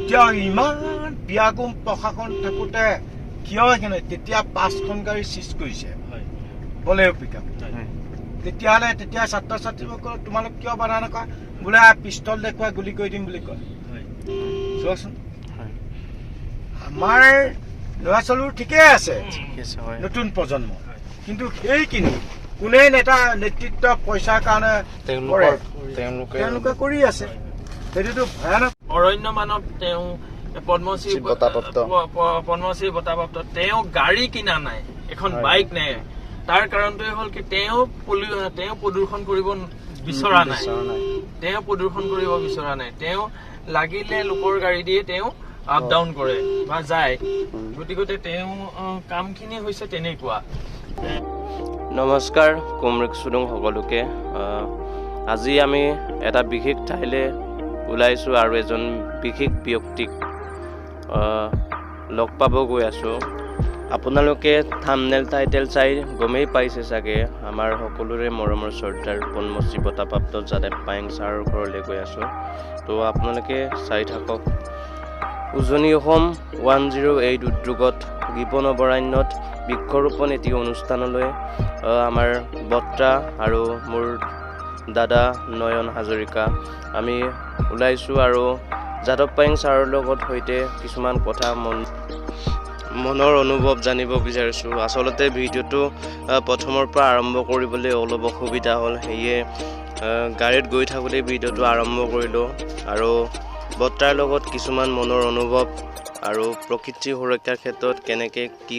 তেতিয়া ইমান বিয়াগুম প্ৰশাসন থাকোঁতে কিয় সেইখিনি তেতিয়া 5খন গাড়ী চিজ কৰিছে বলেৰ' পিকআপ তেতিয়াহ'লে তেতিয়া ছাত্ৰ ছাত্ৰীসকলক তোমালোক কিয় বাধা নকৰা বোলে পিষ্টল দেখুৱাই গুলি কৰি দিম বুলি কয় চোৱাচোন আমাৰ ল'ৰা ছোৱালীবোৰ ঠিকেই আছে নতুন প্ৰজন্ম কিন্তু সেইখিনি কোনে নেতৃত্ব পইচাৰ কাৰণে তেওঁলোকে কৰি আছে সেইটোতো ভয়ানক অৰণ্য মানৱ তেওঁ পদ্মশ্ৰী বঁটাপ্ৰাপ্ত তেওঁ গাড়ী কিনা নাই এখন বাইক নাই তাৰ কাৰণটোৱে হ'ল কি তেওঁ প্ৰদূষণ কৰিব বিচৰা নাই তেওঁ লাগিলে লোকৰ গাড়ী দিয়ে তেওঁ আপ ডাউন কৰে বা যায় গতিকে তেওঁ কামখিনি হৈছে তেনেকুৱা নমস্কাৰ কুমৰিক চুডুং সকলোকে আজি আমি এটা বিশেষ ঠাইলৈ ওলাইছোঁ আৰু এজন বিশেষ ব্যক্তিক লগ পাব গৈ আছোঁ আপোনালোকে থাম্বনেল টাইটেল চাই গমেই পাইছে চাগে আমাৰ সকলোৰে মৰমৰ শ্ৰদ্ধাৰ পদ্মশ্ৰী বঁটাপ্ৰাপ্ত যাদৱ পায়েং ছাৰৰ ঘৰলৈ গৈ আছোঁ তো আপোনালোকে চাই থাকক উজনি অসম 108 উদ্যোগত গিবন অভয়াৰণ্যত বৃক্ষৰোপণ এটি অনুষ্ঠানলৈ আমাৰ বৰ্তা আৰু মোৰ দাদা নয়ন হাজৰিকা আমি ওলাইছোঁ আৰু যাদৱ পায়েং ছাৰৰ লগত সৈতে কিছুমান কথা মনৰ অনুভৱ জানিব বিচাৰিছোঁ আচলতে ভিডিঅ'টো প্ৰথমৰ পৰা আৰম্ভ কৰিবলৈ অলপ অসুবিধা হ'ল সেয়ে গাড়ীত গৈ থাকোঁতে ভিডিঅ'টো আৰম্ভ কৰিলোঁ আৰু বৰ্তাৰ লগত কিছুমান মনৰ অনুভৱ আৰু প্ৰকৃতিৰ সুৰক্ষাৰ ক্ষেত্ৰত কেনেকৈ কি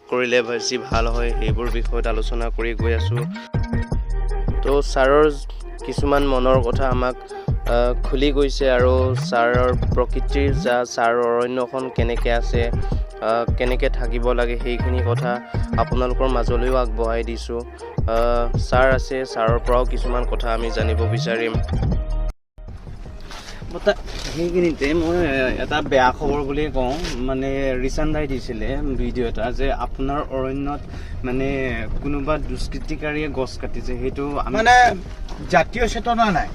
কৰিলে বেছি ভাল হয় সেইবোৰ বিষয়ত আলোচনা কৰি গৈ আছোঁ তো ছাৰৰ কিছুমান মনৰ কথা আমাক খুলি গৈছে আৰু ছাৰৰ প্ৰকৃতিৰ ছাৰৰ অৰণ্যখন কেনেকৈ আছে কেনেকৈ থাকিব লাগে সেইখিনি কথা আপোনালোকৰ মাজলৈও আগবঢ়াই দিছোঁ ছাৰ আছে ছাৰৰ পৰাও কিছুমান কথা আমি জানিব বিচাৰিম সেইখিনিতে মই এটা বেয়া খবৰ বুলিয়ে কওঁ মানে ৰিচান্দাই দিছিলে ভিডিঅ' এটা যে আপোনাৰ অৰণ্যত মানে কোনোবা দুষ্কৃতিকাৰীয়ে গছ কাটিছে সেইটো মানে জাতীয় চেতনা নাই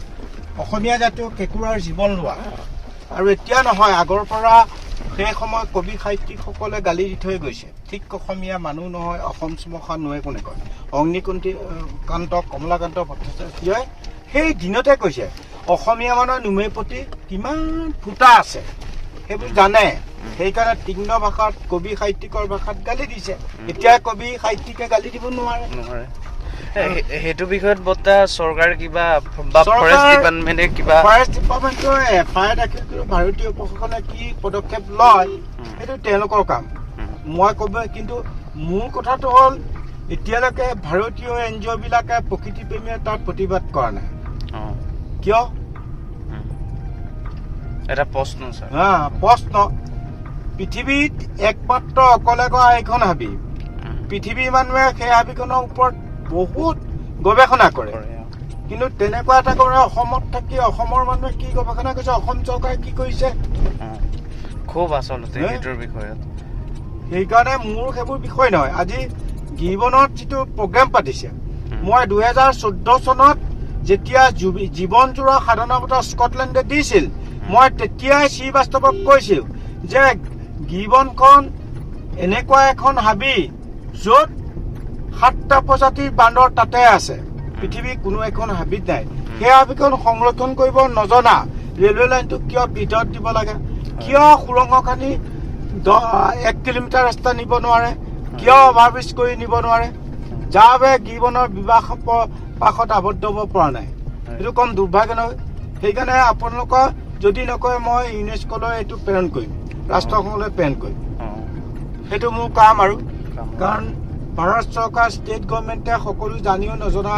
অসমীয়া জাতীয় কেঁকুৰাৰ জীৱন লোৱা আৰু এতিয়া নহয় আগৰ পৰা সেই সময়ত কবি সাহিত্যিকসকলে গালি দি থৈ গৈছে ঠিক অসমীয়া মানুহ নহয় অসম শ্মশান নহয় কোনে কয় অগ্নিকান্ত কমলাকান্ত ভট্টাচাৰ্যই সেই দিনতে কৈছে অসমীয়া মানুহৰ নুমে প্ৰতি কিমান ফুটা আছে সেইবোৰ জানে সেইকাৰণে তীক্ষ্ণ ভাষাত কবি সাহিত্যিকৰ ভাষাত গালি দিছে এতিয়া কবি সাহিত্যিকে গালি দিব নোৱাৰে সেইটো বিষয়ত বৰ্তা চৰকাৰে কিবা বা ফৰেষ্ট ডিপাৰ্টমেণ্টে কিবা এফআইআৰ দাখিল কৰি ভাৰতীয় প্ৰশাসনে কি পদক্ষেপ লয় সেইটো তেওঁলোকৰ কাম মই ক'ব কিন্তু মোৰ কথাটো হ'ল এতিয়ালৈকে ভাৰতীয় NGO বিলাকে প্ৰকৃতিপ্ৰেমীয়ে তাৰ প্ৰতিবাদ কৰা নাই কিয় এটা প্ৰশ্ন ছাৰ প্ৰশ্ন পৃথিৱীত একমাত্ৰ অকলে কৰা এইখন হাবি পৃথিৱীৰ মানুহে সেই হাবিখনৰ ওপৰত বহুত গৱেষণা কৰে কিন্তু তেনেকুৱা এটা কৰে অসমত থাকি অসমৰ মানুহে কি গৱেষণা কৰিছে অসম চৰকাৰে কি কৰিছে খুব আচলতে সেইটোৰ বিষয়ত সেইকাৰণে মোৰ সেইবোৰ বিষয় নহয় আজি গিবনত যিটো প্ৰগ্ৰেম পাতিছে মই 2014 চনত যেতিয়া জীৱন জোৰা সাধনা বঁটা স্কটলেণ্ডে দিছিল মই তেতিয়াই শ্ৰীবাস্তৱক কৈছিল যে গিবনখন এনেকুৱা এখন হাবি য'ত 7টা প্ৰজাতিৰ বান্দৰ তাতে আছে পৃথিৱীৰ কোনো এখন হাবিত নাই সেই হাবিখন সংৰক্ষণ কৰিব নজনা ৰেলৱে লাইনটো কিয় ভিতৰত দিব লাগে কিয় সুৰংগ খানি 1 কিলোমিটাৰ ৰাস্তা নিব নোৱাৰে কিয় অভাৰব্ৰিজ কৰি নিব নোৱাৰে যাৰ বাবে গিবনৰ বিবাহ পাশত আবদ্ধ হ'ব পৰা নাই এইটো কম দুৰ্ভাগ্য নহয় সেইকাৰণে আপোনালোকৰ যদি নকয় মই ইউনেস্কোলৈ এইটো প্ৰেৰণ কৰিম ৰাষ্ট্ৰসংঘলৈ প্ৰেৰণ কৰিম সেইটো মোৰ কাম আৰু কাৰণ ভাৰত চৰকাৰ ষ্টেট গভৰ্ণমেণ্টে সকলো জানিও নজনা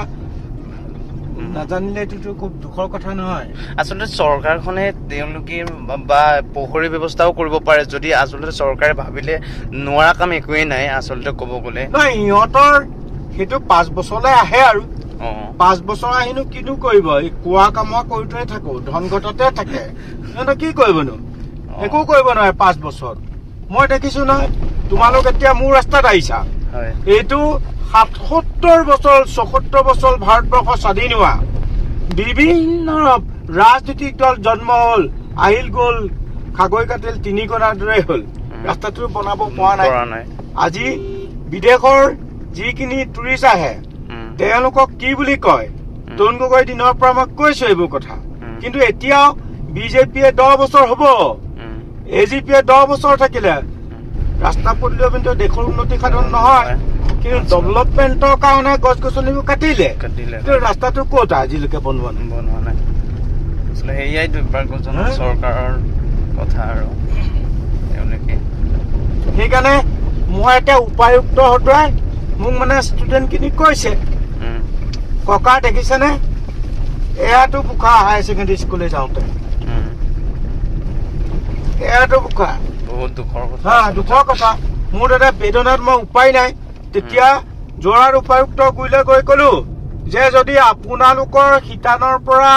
নাজানিলে এইটোতো খুব দুখৰ কথা নহয় আচলতে চৰকাৰখনে তেওঁলোকে বা পোখৰী ব্যৱস্থাও কৰিব পাৰে যদি আচলতে চৰকাৰে ভাবিলে নোৱাৰা কাম একোৱেই নাই আচলতে ক'ব গ'লে নহয় ইহঁতৰ সেইটো 5 বছৰলৈ আহে আৰু 5 বছৰ আহিনো কিনো কৰিব এই কোৱা কামা কৰি থৈ থাকো ধন ঘটতে থাকে সিহঁতে কি কৰিবনো একো কৰিব নোৱাৰে 5 বছৰ মই দেখিছো নহয় তোমালোক এতিয়া মোৰ ৰাস্তাত আহিছা এইটো ৭৭ বছৰ ৭৪ বছৰ ভাৰতবৰ্ষ স্বাধীন হোৱা বিভিন্ন ৰাজনৈতিক দল জন্ম হ'ল আহিল গ'ল খাগৈ কাটিল 3 কণাৰ দৰে হ'ল ৰাস্তাটো বনাব পৰা নাই আজি বিদেশৰ যিখিনি টুৰিষ্ট আহে তেওঁলোকক কি বুলি কয় তৰুণ গগৈ দিনৰ পৰা মই কৈছো এইবোৰ কথা কিন্তু এতিয়াও বিজেপিয়ে 10 বছৰ হ'ব এজিপিয়ে 10 বছৰ থাকিলে ৰাস্তা পদূলি কিন্তু দেশৰ উন্নতি সাধন নহয় কিন্তু ডেভেলপমেণ্টৰ কাৰণে গছ গছনিবোৰ কাটিলে ৰাস্তাটো ক'ত আজিলৈকে বনোৱা নাই আচলতে সেয়াই দুৰ্ভাগ্যজনক চৰকাৰৰ কথা আৰু তেওঁলোকে সেইকাৰণে মই এতিয়া উপায়ুক্ত হতুৱাই মোক মানে ষ্টুডেণ্টখিনি কৈছে ককা দেখিছেনে এয়াতো বোকা হায়াৰ ছেকেণ্ডেৰী স্কুললৈ যাওঁতে এয়াতো বোকা বহুত দুখৰ কথা দুখৰ কথা মোৰ দাদা বেদনাত মই উপায় নাই তেতিয়া যোৰাৰ উপায়ুক্ত গুৰিলৈ গৈ কলো যে যদি আপোনালোকৰ শিতানৰ পৰা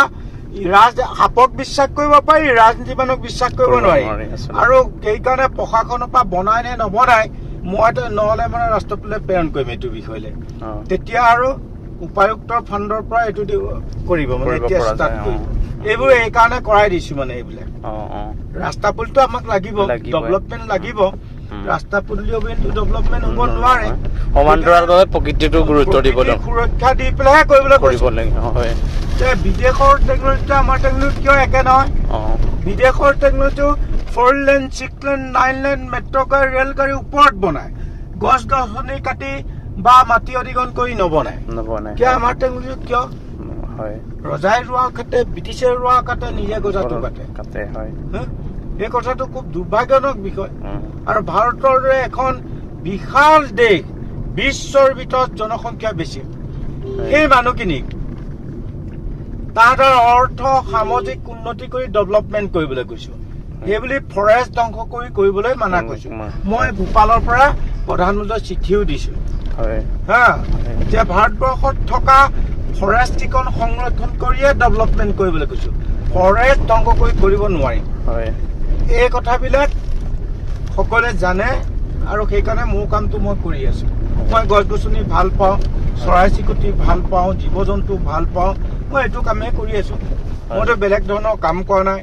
সাপক বিশ্বাস কৰিব পাৰি ৰাজনীতি মানুহক বিশ্বাস কৰিব নোৱাৰি আৰু সেইকাৰণে প্ৰশাসনৰ পৰা বনাই নে নবনাই মই নহ'লে মানে ৰাষ্ট্ৰপতিলৈ প্ৰেৰণ কৰিম এইটো বিষয়লৈ তেতিয়া আৰু উপায়ুক্তৰ ফাণ্ডৰ পৰা এইটো কৰিব মানে এতিয়া ষ্টাৰ্ট কৰিব এইবোৰ এইকাৰণে কৰাই দিছো মানে এইবিলাক ৰাস্তা পদূলিটো আমাক লাগিব ডেভেলপমেণ্ট লাগিব ৰাস্তা পদূলি অবিহনে ডেভেলপমেণ্ট হ'ব নোৱাৰে সমান্তৰালভাৱে প্ৰকৃতিটো গুৰুত্ব দিব সুৰক্ষা দি পেলাইহে কৰিব লাগে বিদেশৰ টেকনলজি আমাৰ টেকনলজি কিয় একে নহয় বিদেশৰ টেকনলজি 4 লেন 6 লেন 9 লেন মেট্ৰ' গাড়ী ৰেল গাড়ী ওপৰত বনায় গছ গছনি কাটি বা মাটি অধিগ্ৰহণ কৰি নবনায় কিয় আমাৰ টেকনলজি কিয় ৰজাই ৰোৱা কাটে ব্ৰিটিছে ৰোৱা কাটে নিজে গজাটো কাটে এই কথাটো খুব দুৰ্ভাগ্যজনক বিষয় আৰু ভাৰতৰ দৰে এখন বিশাল দেশ বিশ্বৰ ভিতৰত জনসংখ্যা বেছি সেই মানুহখিনিক তাহাঁতৰ অৰ্থ সামাজিক উন্নতি কৰি ডেভেলপমেণ্ট কৰিবলৈ কৈছো সেইবুলি ফৰেষ্ট ধ্বংস কৰিবলৈ মানা কৰিছো মই ভূপালৰ পৰা প্ৰধানমন্ত্ৰীক চিঠিও দিছো যে ভাৰতবৰ্ষত থকা ফৰেষ্টখন সংৰক্ষণ কৰিয়ে ডেভেলপমেণ্ট কৰিবলৈ কৈছো ফৰেষ্ট ধ্বংস কৰিব নোৱাৰিম এই কথাবিলাক সকলোৱে জানে আৰু সেইকাৰণে মোৰ কামটো মই কৰি আছো মই গছ গছনি ভাল পাওঁ চৰাই চিৰিকটি ভাল পাওঁ জীৱ জন্তু ভাল পাওঁ মই এইটো কামেই কৰি আছো মইতো বেলেগ ধৰণৰ কাম কৰা নাই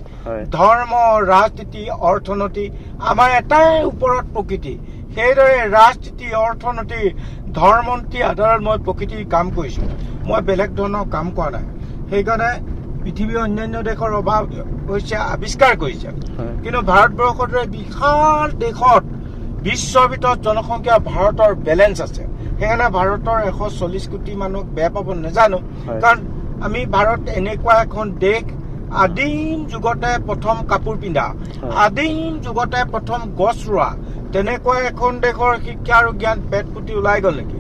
ধৰ্ম ৰাজনীতি অৰ্থনীতি আমাৰ এটাই ওপৰত প্ৰকৃতি সেইদৰে ৰাজনীতি অৰ্থনীতি ধৰ্মনীতি আধাৰত মই প্ৰকৃতিৰ কাম কৰিছো মই বেলেগ ধৰণৰ কাম কৰা নাই সেইকাৰণে পৃথিৱীৰ অন্যান্য দেশৰ অভাৱ হৈছে আৱিষ্কাৰ কৰিছে কিন্তু ভাৰতবৰ্ষৰ দৰে বিশাল দেশত বিশ্বৰ ভিতৰত জনসংখ্যা ভাৰতৰ বেলেঞ্চ আছে সেইকাৰণে ভাৰতৰ 140 কোটি মানুহক বেয়া পাব নাজানো কাৰণ আমি ভাৰত এনেকুৱা এখন দেশ আদিম যুগতে প্ৰথম কাপোৰ পিন্ধা আদিম যুগতে প্ৰথম গছ ৰোৱা তেনেকুৱা এখন দেশৰ শিক্ষা আৰু জ্ঞান পেট পুতি ওলাই গ'ল নেকি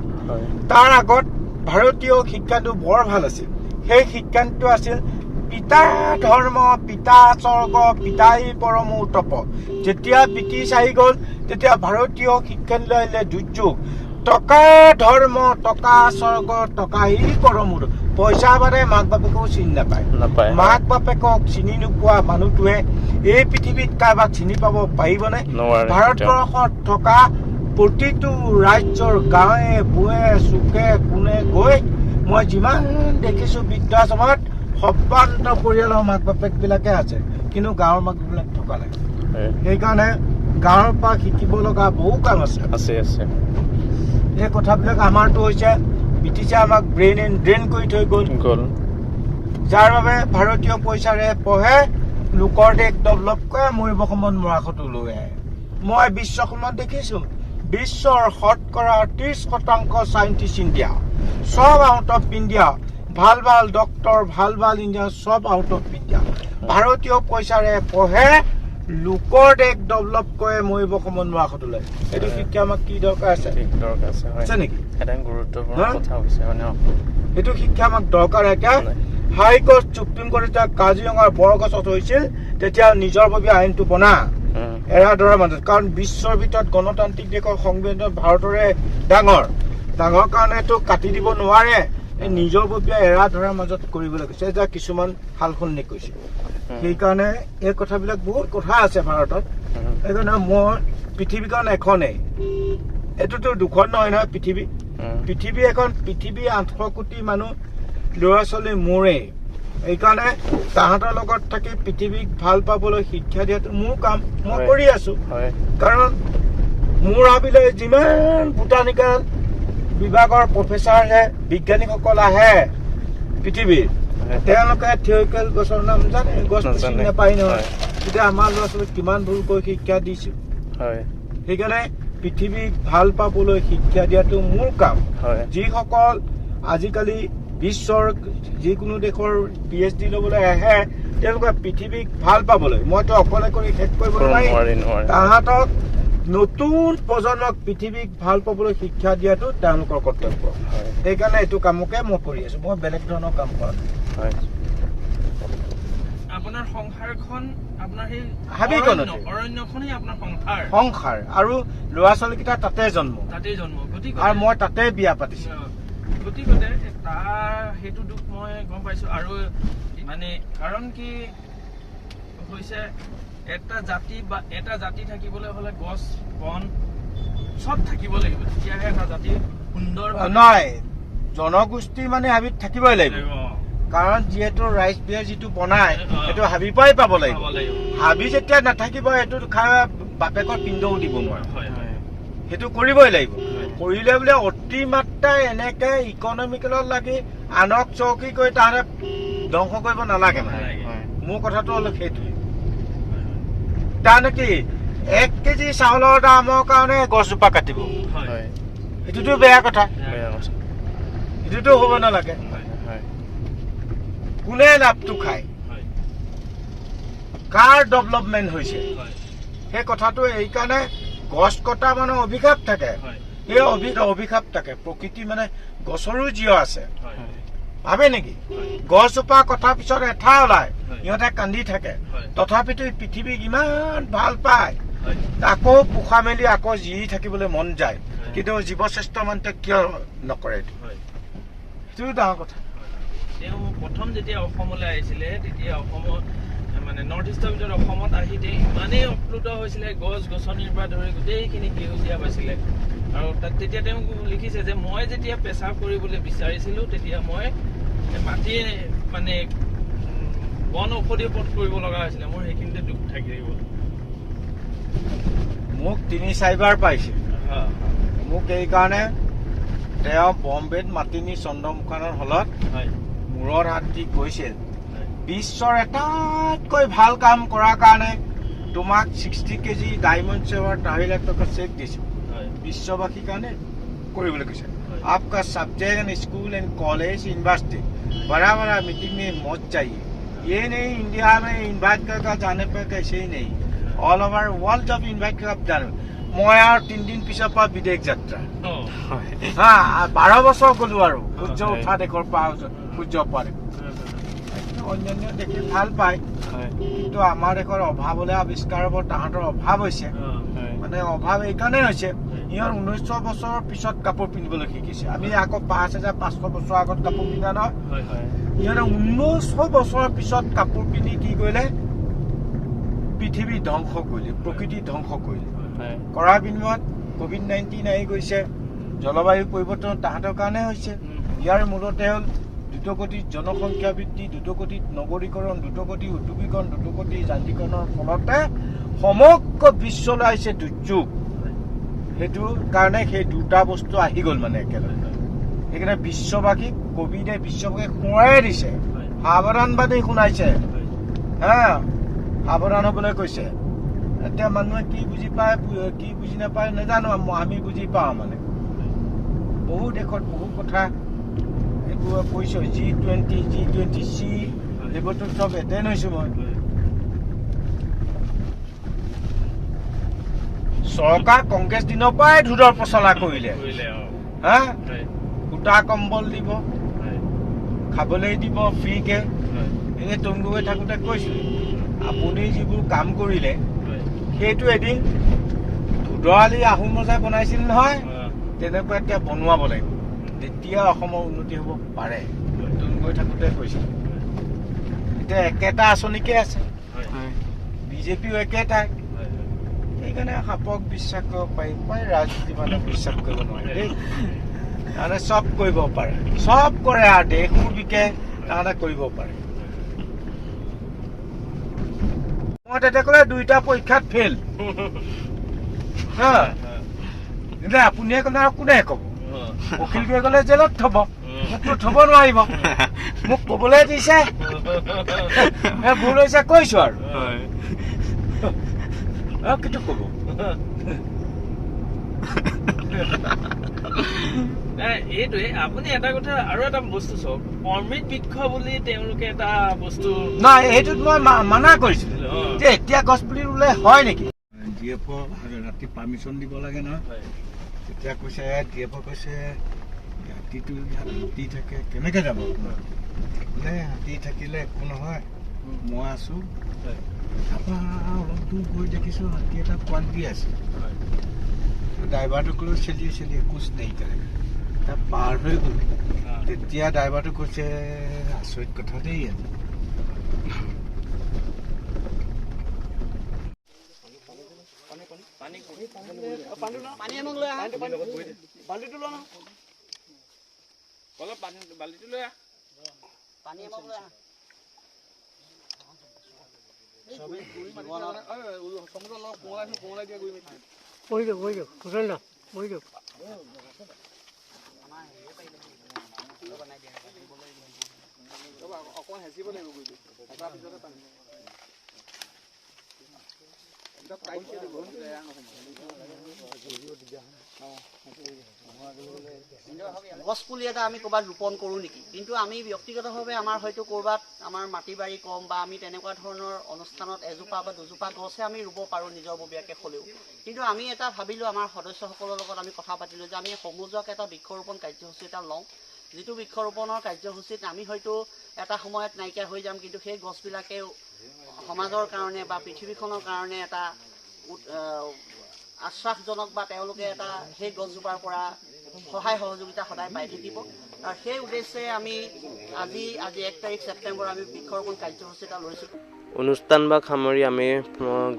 তাৰ আগত ভাৰতীয় শিক্ষাটো বৰ ভাল আছিল সেই শিক্ষাটো আছিল পিতা ধৰ্ম পিতা স্বৰ্গ পিতাই পৰম তপ যেতিয়া ব্ৰিটিছ আহি গ'ল তেতিয়া ভাৰতীয় শিক্ষালৈ আহিলে দুৰ্যোগ টকা ধৰ্ম টকা স্বৰ্গ টকাই পৰম পইচা বাদে মাক বাপেকেও চিনি নাপায় মাক বাপেকক চিনি নোপোৱা মানুহটোৱে এই পৃথিৱীত কাৰোবাক চিনি পাব পাৰিবনে ভাৰতবৰ্ষত থকা প্ৰতিটো ৰাজ্যৰ গাঁৱে ভূঞে চুকে কোণে গৈ মই যিমান দেখিছো বৃদ্ধাশ্ৰমত সৰ্বান্ত পৰিয়ালৰ মাক বাপেক বিলাকে আছে কিন্তু গাঁৱৰ মাক বিলাক থকা নাই সেইকাৰণে গাঁৱৰ পৰা শিকিব লগা বহু কাম আছে এই কথাবিলাক আমাৰতো হৈছে ব্ৰিটিছে আমাক ব্ৰেইন এণ্ড ড্ৰেইন কৰি থৈ গ'ল যাৰ বাবে ভাৰতীয় পইচাৰে পঢ়ে লোকৰ দেশ ডেভেলপ কৰে মৰিব সময়ত মৰাশতো লৈ আহে মই বিশ্বখনত দেখিছো বিশ্বৰ শতকৰা 30% চাইণ্টিষ্ট ইণ্ডিয়া সব আউট অফ ইণ্ডিয়া ভাল ভাল ডক্টৰ ভাল ভাল ইঞ্জিনিয়াৰ সব আউট অফ ইণ্ডিয়া ভাৰতীয় পইচাৰে পঢ়ে লোকৰ দেশ ডেভেলপ কৰে মৰিব সময়ত মৰাশতো লয় এইটো শিক্ষা আমাক কি দৰকাৰ আছে নেকি এইটো শিক্ষা আমাক দৰকাৰ এতিয়া হাইকোৰ্ট সুপ্ৰিম কোৰ্ট যেতিয়া কাজিৰঙাৰ বৰগছত হৈছিল তেতিয়া নিজৰ বাবে আইনটো বনা এৰা ধৰাৰ মাজত কাৰণ বিশ্বৰ ভিতৰত গণতান্ত্ৰিক দেশৰ সংবিধান ভাৰতৰে ডাঙৰ কাৰণেতো কাটি দিব নোৱাৰে নিজৰ বাবে এৰা ধৰাৰ মাজত কৰিবলৈ কৈছে এতিয়া কিছুমান সাল সলনি কৰিছে সেইকাৰণে এই কথাবিলাক বহুত কথা আছে ভাৰতত সেইকাৰণে মই পৃথিৱীখন এখনেই এইটোতো দুখন নহয় পৃথিৱী এখন 800 কোটি মানুহ ল'ৰা ছোৱালী মোৰে এইকাৰণে তাহাঁতৰ লগত থাকি পৃথিৱীক ভাল পাবলৈ শিক্ষা দিয়াটো মোৰ কাম মই কৰি আছো কাৰণ মোৰ ভাবিলে যিমান বোটানিকেল বিভাগৰ প্ৰফেচাৰ হে বিজ্ঞানীসকল আহে পৃথিৱীৰ তেওঁলোকে থিয়ৰিকেল গছৰ নাম জানে গছ চিনি নাপায় নহয় এতিয়া আমাৰ ল'ৰা ছোৱালীক কিমান ভুলকৈ শিক্ষা দিছো সেইকাৰণে পৃথিৱীক ভাল পাবলৈ শিক্ষা দিয়াটো মোৰ কাম যিসকল আজিকালি বিশ্বৰ যিকোনো দেশৰ PhD ল'বলৈ আহে তেওঁলোকে পৃথিৱীক ভাল পাবলৈ মইতো অকলে কৰি শেষ কৰিবলৈ নোৱাৰিম তাহাঁতক নতুন প্ৰজন্মক পৃথিৱীক ভাল পাবলৈ শিক্ষা দিয়াটো তেওঁলোকৰ কৰ্তব্য সেইকাৰণে এইটো কামকে মই কৰি আছো মই বেলেগ ধৰণৰ কাম কৰা আপোনাৰ সংসাৰখন আপোনাৰ সেই হাবিখনতে অৰণ্যখনেই আপোনাৰ সংসাৰ সংসাৰ আৰু ল'ৰা ছোৱালীকেইটা তাতে জন্ম গতিকে আৰু মই তাতে বিয়া পাতিছো গতিকে তাৰ সেইটো দুখ মই গম পাইছো আৰু মানে কাৰণ কি হৈছে এটা জাতি থাকিবলৈ হলে গছ বন চব থাকিব লাগিব তেতিয়াহে এটা জাতি সুন্দৰ নহয় জনগোষ্ঠী মানে হাবিত থাকিবই লাগিব কাৰণ যিহেতু ৰাইচ বিয়াৰ যিটো বনাই সেইটো হাবিৰ পৰাই পাব লাগিব হাবি যেতিয়া নাথাকিব সেইটো খাই বাপেকৰ পিণ্ডও দিব নোৱাৰে সেইটো কৰিবই লাগিব কৰিলে বোলে অতিমাত্ৰাই এনেকে ইকনমিকেলত লাগি আনক চৌকি কৰি তাহাঁতে ধ্বংস কৰিব নালাগে মানে মোৰ কথাটো অলপ সেইটোৱে তাৰমানে কি 1 কেজি চাউলৰ দামৰ কাৰণে গছজোপা কাটিব সেইটোতো বেয়া কথা সেইটোতো হ'ব নালাগে কোনে লাভটো খায় কাৰ ডেভেলপমেণ্ট হৈছে সেই কথাটো এইকাৰণে গছ কটা মানে অভিশাপ থাকে এই অভিশাপ থাকে প্ৰকৃতি মানে গছৰো জীৱ আছে ভাবে নেকি গছজোপা কটাৰ পিছত এঠা ওলায় সিহঁতে কান্দি থাকে তথাপিতো পৃথিৱীক ইমান ভাল পায় আকৌ পোখা মেলি আকৌ জীৰি থাকিবলৈ মন যায় কিন্তু জীৱশ্ৰেষ্ঠ মানুহে কিয় নকৰে সেইটো ডাঙৰ কথা তেওঁ প্ৰথম যেতিয়া অসমলৈ আহিছিলে তেতিয়া অসমত মানে নৰ্থ ইষ্টৰ ভিতৰত অসমত আহি তেওঁ ইমানেই অপ্লুত হৈছিলে গছ গছনিৰ পৰা ধৰি গোটেইখিনি সেউজীয়া পাইছিলে আৰু তাত তেতিয়া তেওঁ লিখিছে যে মই যেতিয়া পেচাব কৰিবলৈ বিচাৰিছিলো তেতিয়া মই মাটি মানে বন ঔষধি ওপৰত কৰিব লগা হৈছিলে মোৰ সেইখিনিতে দুখ থাকি গ'ল মোক 3-4বাৰ পাইছে মোক এইকাৰণে তেওঁ বম্বেত মাতি নি চন্দ্ৰমুখানৰ হলত মূৰত হাত দি কৈছিল বিশ্বৰ এটাতকৈ ভাল কাম কৰাৰ কাৰণে তোমাক 60 কেজি ডায়মণ্ড চেৱাৰ 2.5 লাখ টকা চেক দিছো বিশ্ববাসীৰ কাৰণে কৰিবলৈ কৈছে आपका subject and school and college university बड़ा बड़ा मीटिंग में मौत चाहिए ये नहीं इंडिया में इन्वाइट करके जाने पर कैसे ही नहीं ऑल ओवर वर्ल्ड जब इन्वाइट कर जाने मैं और 3 दिन पिछर पर विदेश यात्रा हाँ 12 বছৰ গলো আৰু সূৰ্য উঠা দেশৰ পৰা সূৰ্য পাৰে অন্যান্য দেখি ভাল পায় কিন্তু আমাৰ দেশৰ অভাৱলৈ আৱিষ্কাৰ হ'ব তাহাঁতৰ অভাৱ হৈছে মানে অভাৱ এইকাৰণে হৈছে ইহঁত 1900 বছৰৰ পিছত কাপোৰ পিন্ধিবলৈ শিকিছে আমি আকৌ 5500 বছৰ আগত কাপোৰ পিন্ধা নহয় ইহঁতে 1900 বছৰৰ পিছত কাপোৰ পিন্ধি কি কৰিলে পৃথিৱী ধ্বংস কৰিলে প্ৰকৃতি ধ্বংস কৰিলে কৰাৰ বিনিময়ত COVID-19 আহি গৈছে জলবায়ু পৰিৱৰ্তন তাহাঁতৰ কাৰণে হৈছে ইয়াৰ মূলতে হ'ল দ্ৰুতগতিত জনসংখ্যা বৃদ্ধি দ্ৰুতগতিত নগৰীকৰণ দ্ৰুতগতিত উদ্যোগীকৰণ দ্ৰুতগতিত যান্ত্ৰিকৰণৰ ফলতে সমগ্ৰ বিশ্বলৈ আহিছে দুৰ্যোগ সেইটো কাৰণে সেই দুটা বস্তু আহি গ'ল মানে একেলগে সেইকাৰণে বিশ্ববাসীক কোভিডে বিশ্ববাসীক সোঁৱৰাই দিছে সাৱধানবাদী শুনাইছে হা সাৱধান হ'বলৈ কৈছে এতিয়া মানুহে কি বুজি পায় কি বুজি নাপায় নাজানো আমি বুজি পাওঁ মানে বহু দেশত বহু কথা এইবোৰ কৈছোঁ G20C এইবোৰতো চব এটেণ্ড হৈছোঁ মই চৰকাৰ কংগ্ৰেছ দিনৰ পৰাই ধোধৰ প্ৰচলা কৰিলে হা সূতা কম্বল দিব খাবলৈ দিব ফ্ৰীকে এই টংগুৱে থাকোঁতে কৈছোঁ আপুনি যিবোৰ কাম কৰিলে সেইটো এদিন ধোদৰালি আহোম ৰজাই বনাইছিল নহয় তেনেকুৱা এতিয়া বনোৱাব লাগিব তেতিয়া অসমৰ উন্নতি হ'ব পাৰে টংগুৱে থাকোঁতে কৈছিল এতিয়া একেটা আঁচনিকে আছে বিজেপিও একেটাই সেইকাৰণে সাপক বিশ্বাস কৰিব পাৰি মই ৰাজনীতি মানুহ বিশ্বাস কৰিব নোৱাৰে দেই তাহাঁতে চব কৰিব পাৰে চব কৰে আৰু দেশো বিকে তাহাঁতে কৰিব পাৰে মই তেতিয়া ক'লে দুইটা পৰীক্ষাত ফেইল হা এতিয়া আপুনিয়ে ক'লে আৰু কোনে ক'ব উকিলটোৱে ক'লে জেলত থ'ব মোকতো থ'ব নোৱাৰিব মোক ক'বলৈ দিছে ভুল হৈছে কৈছো আৰু কিন্তু ক'ব এইটোৱে আপুনি এটা কথা আৰু এটা বস্তু চাওক অমৃত বৃক্ষ বুলি তেওঁলোকে এটা বস্তু নাই এইটোত মই মানা কৰিছিলো যে এতিয়া গছ পুলি ৰুলে হয় নেকি DF ৰাতি পাৰ্মিশ্যন দিব লাগে নহয় তেতিয়া কৈছে DF কৈছে হাতীটো হাতী থাকে কেনেকে যাব বোলে হাতী থাকিলে একো নহয় মই আছো তাৰপৰা অলপ দূৰ গৈ দেখিছো হাতী এটা পোৱালি আছে ড্ৰাইভাৰটো ক'লো চেলিয়ে চেলিয়ে কোচ নাই কৰে তাৰ পাৰ হৈ গ'ল তেতিয়া ড্ৰাইভাৰটো কৈছে আচৰিত কথা দেই আজি গছ পুলি এটা আমি ক'ৰবাত ৰোপণ কৰোঁ নেকি কিন্তু আমি ব্যক্তিগতভাৱে আমাৰ হয়তো ক'ৰবাত আমাৰ মাটি বাৰী কম বা আমি তেনেকুৱা ধৰণৰ অনুষ্ঠানত এজোপা বা দুজোপা গছহে আমি ৰুব পাৰোঁ নিজৰ ববীয়াকৈ হ'লেও কিন্তু আমি এটা ভাবিলোঁ আমাৰ সদস্যসকলৰ লগত আমি কথা পাতিলোঁ যে আমি সমূহীয়াক এটা বৃক্ষৰোপণ কাৰ্যসূচী এটা লওঁ যিটো বৃক্ষৰোপণৰ কাৰ্যসূচীত আমি হয়তো এটা সময়ত নাইকিয়া হৈ যাম কিন্তু সেই গছবিলাকেও সমাজৰ কাৰণে বা পৃথিৱীখনৰ কাৰণে এটা আশ্বাসজনক বা তেওঁলোকে এটা সেই গছজোপাৰ পৰা সহায় সহযোগিতা সদায় পাই থাকিব আৰু সেই উদ্দেশ্যে আমি আজি 1 তাৰিখ ছেপ্টেম্বৰ আমি বৃক্ষৰোপণ কাৰ্যসূচী এটা লৈছোঁ অনুষ্ঠানভাগ সামৰি আমি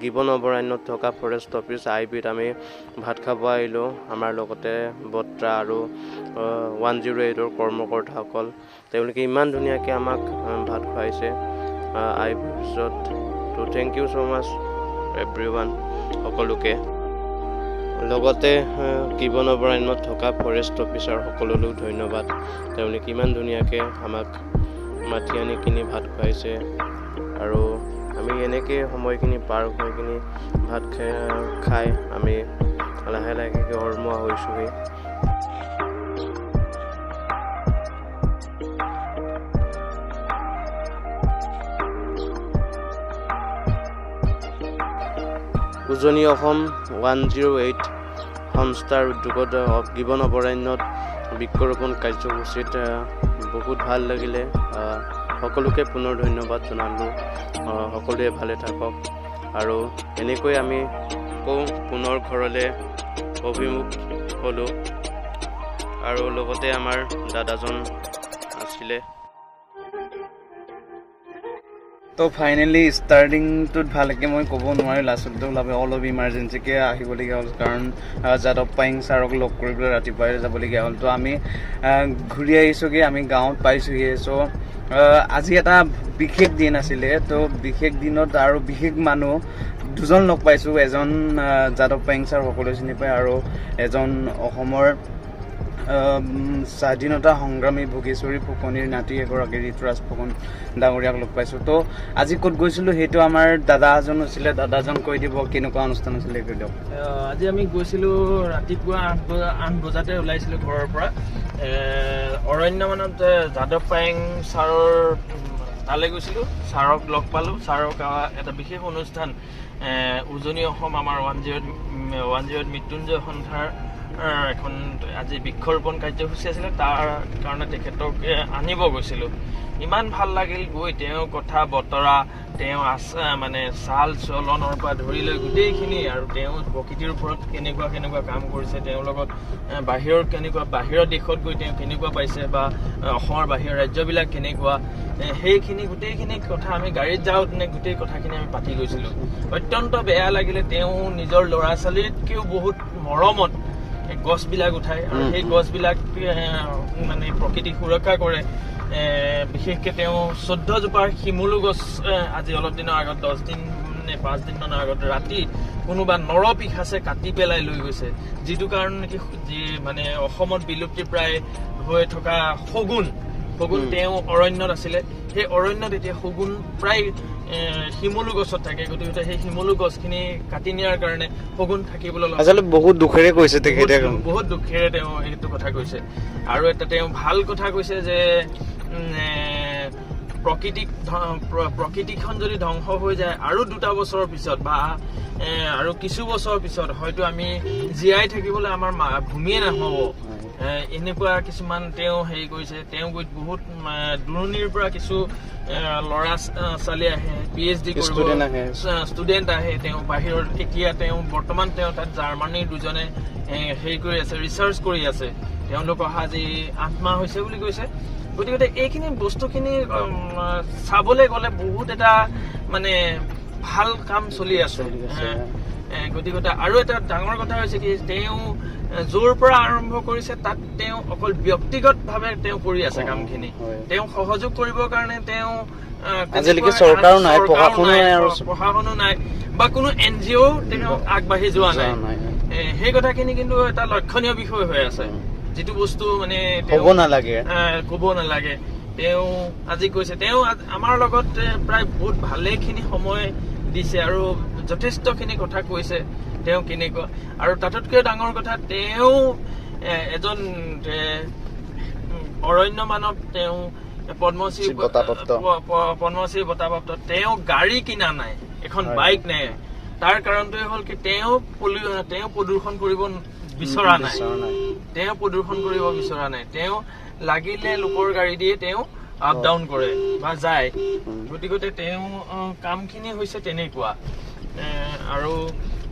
গিবন অভয়াৰণ্যত থকা ফৰেষ্ট অফিচ IBত আমি ভাত খাব আহিলোঁ আমাৰ লগতে বত্ৰা আৰু 108ৰ কৰ্মকৰ্তাসকল তেওঁলোকে ইমান ধুনীয়াকৈ আমাক ভাত খুৱাইছে IB অফিচত তো thank you so' much everyone সকলোকে লগতে গিবন অভয়াৰণ্যত থকা ফৰেষ্ট অফিচাৰ সকললৈও ধন্যবাদ তেওঁলোকে ইমান ধুনীয়াকৈ আমাক মাতি আনি কিনি ভাত খুৱাইছে আৰু আমি এনেকৈ সময়খিনি পাৰ হৈ কিনি ভাত খাই আমি লাহে লাহে ঘৰমুৱা হৈছোঁহি উজনি অসম 108 সংস্থাৰ উদ্যোগত গিবন অভয়াৰণ্যত বৃক্ষৰোপণ কাৰ্যসূচীত বহুত ভাল লাগিলে সকলোকে পুনৰ ধন্যবাদ জনালোঁ সকলোৱে ভালে থাকক আৰু এনেকৈ আমি পুনৰ ঘৰলৈ অভিমুখ হ'লোঁ আৰু লগতে আমাৰ দাদাজন আছিলে তো ফাইনেলি ষ্টাৰ্টিংটোত ভালকৈ মই ক'ব নোৱাৰোঁ লাষ্টত অলপ ইমাৰ্জেঞ্চিকৈ আহিবলগীয়া হ'ল কাৰণ যাদৱ পায়েং ছাৰক লগ কৰিবলৈ ৰাতিপুৱাই যাবলগীয়া হ'ল তো আমি ঘূৰি আহিছোঁগৈ আমি গাঁৱত পাইছোঁহি চ' আজি এটা বিশেষ দিন আছিলে তো বিশেষ দিনত আৰু বিশেষ মানুহ দুজন লগ পাইছোঁ এজন যাদৱ পায়েং ছাৰ সকলোৱে চিনি পায় আৰু এজন অসমৰ স্বাধীনতা সংগ্ৰামী ভোগেশ্বৰী ফুকনিৰ নাতি এগৰাকী ঋতুৰাজ ফুকন ডাঙৰীয়াক লগ পাইছোঁ তো আজি ক'ত গৈছিলোঁ সেইটো আমাৰ দাদা এজন আছিলে দাদাজন কৈ দিব কেনেকুৱা অনুষ্ঠান আছিলে কৈ দিয়ক আজি আমি গৈছিলোঁ ৰাতিপুৱা 8 বজাতে ওলাইছিলোঁ ঘৰৰ পৰা অৰণ্য মানত যাদৱ পায়েং ছাৰৰ তালৈ গৈছিলোঁ ছাৰক লগ পালোঁ ছাৰক এটা বিশেষ অনুষ্ঠান উজনি অসম আমাৰ 108 মৃত্যুঞ্জয় সন্থাৰ এখন আজি বৃক্ষৰোপণ কাৰ্যসূচী আছিলে তাৰ কাৰণে তেখেতক আনিব গৈছিলোঁ ইমান ভাল লাগিল গৈ তেওঁ কথা বতৰা তেওঁ মানে চাল চলনৰ পৰা ধৰি লৈ গোটেইখিনি আৰু তেওঁ প্ৰকৃতিৰ ওপৰত কেনেকুৱা কাম কৰিছে তেওঁৰ লগত বাহিৰৰ দেশত গৈ তেওঁ কেনেকুৱা পাইছে বা অসমৰ বাহিৰৰ ৰাজ্যবিলাক কেনেকুৱা সেইখিনি গোটেইখিনি কথা আমি গাড়ীত যাওঁতে গোটেই কথাখিনি আমি পাতি গৈছিলোঁ অত্যন্ত বেয়া লাগিলে তেওঁ নিজৰ ল'ৰা ছোৱালীতকৈও বহুত মৰমত গছবিলাক উঠায় আৰু সেই গছবিলাক মানে প্ৰকৃতিক সুৰক্ষা কৰে বিশেষকৈ তেওঁ 14 জোপাৰ শিমলু গছ আজি অলপ দিনৰ আগত 10 দিন নে 5 দিনমানৰ আগত ৰাতি কোনোবা নৰপিশাচে কাটি পেলাই লৈ গৈছে, যিটো কাৰণে নেকি মানে অসমত বিলুপ্তি প্ৰায় হৈ থকা শগুন তেওঁ অৰণ্যত আছিলে। সেই অৰণ্যত এতিয়া শগুন প্ৰায় শিমলু গছত থাকে, গতিকে সেই শিমলু গছখিনি কাটি নিয়াৰ কাৰণে শগুন থাকিবলৈ আচলতে বহুত দুখেৰে কৈছে তেখেতে, বহুত দুখেৰে তেওঁ এইটো কথা কৈছে। আৰু এটা তেওঁ ভাল কথা কৈছে যে প্ৰকৃতিখন যদি ধ্বংস হৈ যায় আৰু 2টা বছৰৰ পিছত বা আৰু কিছু বছৰৰ পিছত হয়তো আমি জীয়াই থাকিবলৈ আমাৰ ভূমিয়ে নহ'ব, এনেকুৱা কিছুমান তেওঁ হেৰি কৰিছে। তেওঁ বহুত দূৰণিৰ পৰা কিছু ল'ৰা ছোৱালী আহে, PhD ষ্টুডেণ্ট আহে তেওঁ বাহিৰত। এতিয়া তেওঁ বৰ্তমান তেওঁ তাত জাৰ্মানীৰ 2জনে হেৰি কৰি আছে, ৰিচাৰ্চ কৰি আছে। তেওঁলোক অহা আজি 8 মাহ হৈছে বুলি কৈছে। গতিকে এইখিনি বস্তুখিনি চাবলৈ গ'লে বহুত এটা মানে ভাল কাম চলি আছে। গতিকে আৰু এটা ডাঙৰ কথা হৈছে কি, তেওঁ য'ৰ পৰা আৰম্ভ কৰিছে তাত তেওঁ অকল ব্যক্তিগতভাৱে তেওঁ কৰি আছে কামখিনি। তেওঁ সহযোগ কৰিবৰ কাৰণে তেওঁ আজিলৈকে চৰকাৰো নাই, প্ৰশাসনো নাই বা কোনো NGO তেওঁ আগবাঢ়ি যোৱা নাই। সেই কথাখিনি কিন্তু এটা লক্ষণীয় বিষয় হৈ আছে, যিটো বস্তু মানে ক'ব নালাগে। তেওঁ আজি কৈছে, তেওঁ আমাৰ লগত প্ৰায় বহুত ভালেখিনি সময় দিছে আৰু যথেষ্টখিনি কথা কৈছে তেওঁ কেনেকুৱা। আৰু তাতোতকৈ ডাঙৰ কথা, তেওঁ এজন অৰণ্য মানৱ, তেওঁ পদ্মশ্ৰী বঁটাপ্ৰাপ্ত। তেওঁ গাড়ী কিনা নাই, এখন বাইক নাই। তাৰ কাৰণটোৱে হ'ল কি, তেওঁ প্ৰদূষণ কৰিব বিচৰা নাই। তেওঁ লাগিলে লোকৰ গাড়ী দিয়ে তেওঁ আপ ডাউন কৰে বা যায়। গতিকে তেওঁ কামখিনি হৈছে তেনেকুৱা। আৰু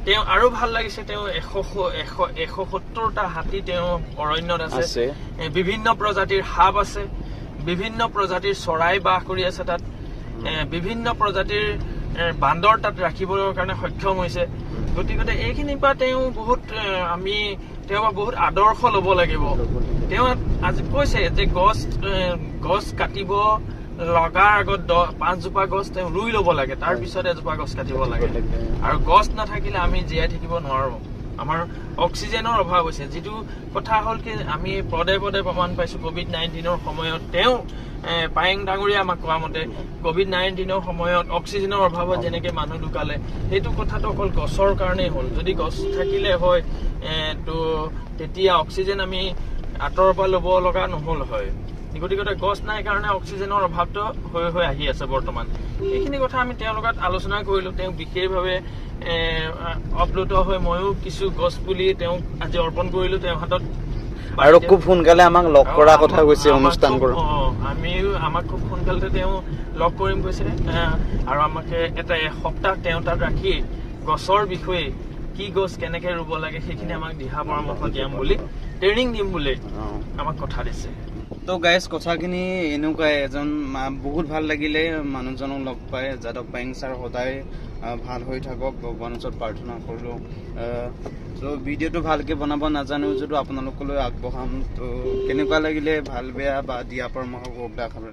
তেওঁ আৰু ভাল লাগিছে, তেওঁ 170টা হাতী তেওঁ অৰণ্যত আছে। বিভিন্ন প্ৰজাতিৰ সাপ আছে, বিভিন্ন প্ৰজাতিৰ চৰাই বাস কৰি আছে তাত, বিভিন্ন প্ৰজাতিৰ বান্দৰ তাত ৰাখিবৰ কাৰণে সক্ষম হৈছে। গতিকে এইখিনিৰ পৰা তেওঁ বহুত তেওঁৰ বহুত আদৰ্শ ল'ব লাগিব। তেওঁ আজি কৈছে যে গছ কাটিব লগাৰ আগত 5 জোপা গছ তেওঁ ৰুই ল'ব লাগে, তাৰ পিছত 1 জোপা গছ কাটিব লাগে। আৰু গছ নাথাকিলে আমি জীয়াই থাকিব নোৱাৰো। আমাৰ অক্সিজেনৰ অভাৱ হৈছে। যিটো কথা হ'ল কি, আমি পদে পদে প্ৰমাণ পাইছো COVID-19ৰ সময়ত তেওঁ পায়েং ডাঙৰীয়া আমাক কোৱা মতে COVID-19ৰ সময়ত অক্সিজেনৰ অভাৱত যেনেকে মানুহ ঢুকালে, সেইটো কথাটো অকল গছৰ কাৰণেই হ'ল। যদি গছ থাকিলে হয় তো তেতিয়া অক্সিজেন আমি আঁতৰৰ পৰা ল'ব লগা নহ'ল হয়। গতিকে গছ নাই কাৰণে অক্সিজেনৰ অভাৱটো হৈ আহি আছে বৰ্তমান। এইখিনি কথা আমি তেওঁৰ লগত আলোচনা কৰিলো। তেওঁ বিশেষভাৱে অপ্লুত হৈ ময়ো কিছু গছ পুলি তেওঁক আজি অৰ্পণ কৰিলো তেওঁৰ হাতত। আৰু খুব সোনকালে আমাক লগ কৰা কথা কৈছে অনুষ্ঠান কৰোঁ। আমাক খুব সোনকালে তেওঁ লগ কৰিম কৈছে। আৰু আমাকে এটা এসপ্তাহ তেওঁ তাত ৰাখি গছৰ বিষয়ে কি গছ কেনেকে ৰুব লাগে সেইখিনি আমাক দিহা পৰামৰ্শ দিয়াম বুলি, ট্ৰেইনিং দিম বুলি আমাক কথা দিছে। তো গাইজ, কথাখিনি এনেকুৱাই। বহুত ভাল লাগিলে মানুহজনক লগ পাই। যাদৱ পায়েং ছাৰ সদায় ভাল হৈ থাকক, ভগৱানৰ ওচৰত প্ৰাৰ্থনা কৰিলোঁ। তো ভিডিঅ'টো ভালকৈ বনাব নাজানো যদিও আপোনালোকলৈ আগবঢ়াম। তো কেনেকুৱা লাগিলে ভাল বেয়া বা দিয়া পৰামৰ্শ